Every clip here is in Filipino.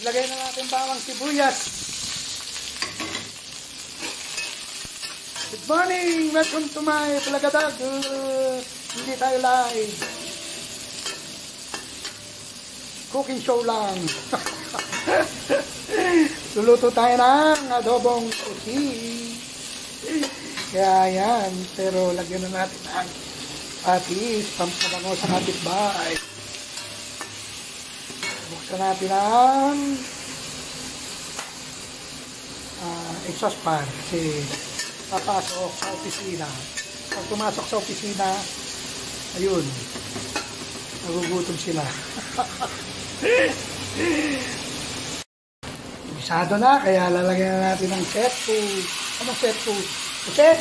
Lagay na natin bawang sibuyas. Good morning! Welcome to my Palagadag. Hindi tayo live. Cooking show lang. Luluto tayo ng adobong puti. Kaya yan. Pero lagyan na natin ang patis, pampabango sa kapitbahay. Buksan natin ang exhaust fan kasi papasok sa opisina. Pag pumasok sa opisina, ayun, nagugutom sila. Bisado na, kaya lalagyan na natin ng set food. Anong set food? Kasi,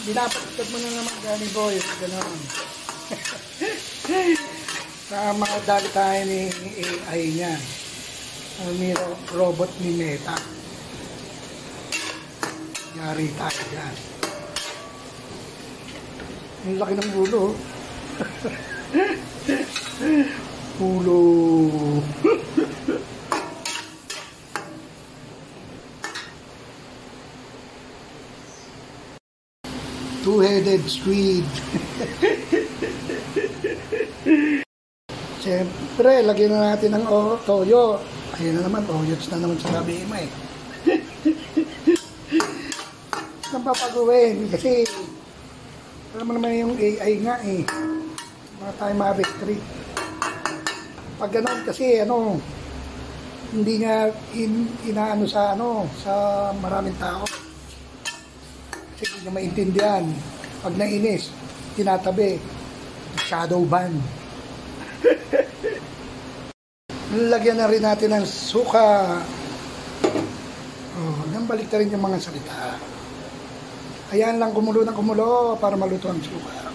binapagtag mo na naman gani boy. Ganon. Sa mga dali tayo ni AI niya. Ni robot ni Meta. Yari tayo yan. Ang laki ng ulo. Ulo. Two-headed squid. Siyempre, lagyan na natin ng toyo. Ayun na naman, toyots na naman sa gabi mo eh. Nang papaguhin kasi alam mo naman yung AI nga eh. Mga tayo ma-restrict. Pag gano'n kasi hindi niya inaano sa sa maraming tao. Kasi hindi niya maintindihan. Pag nainis, tinatabi. Shadow ban. Lagyan na rin natin ng suka. Nang balik na rin yung mga salita. Ayan lang, kumulo ng kumulo para maluto ang suka.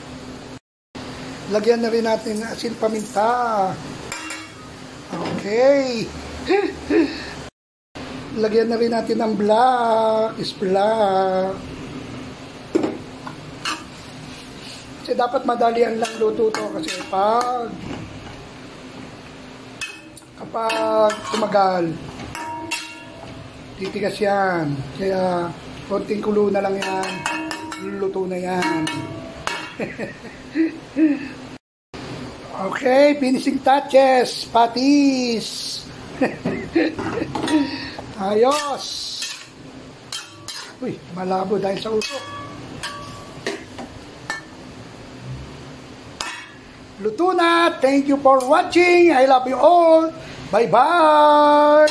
Lagyan na rin natin ng asin paminta. Okay. Lagyan na rin natin ng black. Kasi dapat madalian lang luto to kasi kapag tumagal, titigas yan. Kaya konting kulo na lang yan, luluto na yan. Okay, finishing touches, patis. Ayos. Uy, malabo dahil sa usok. Luto na. Thank you for watching. I love you all. Bye-bye.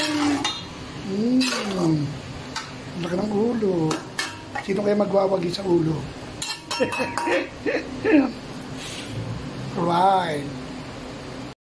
Laki ng ulo. Sino kaya magwawagi sa ulo? Right.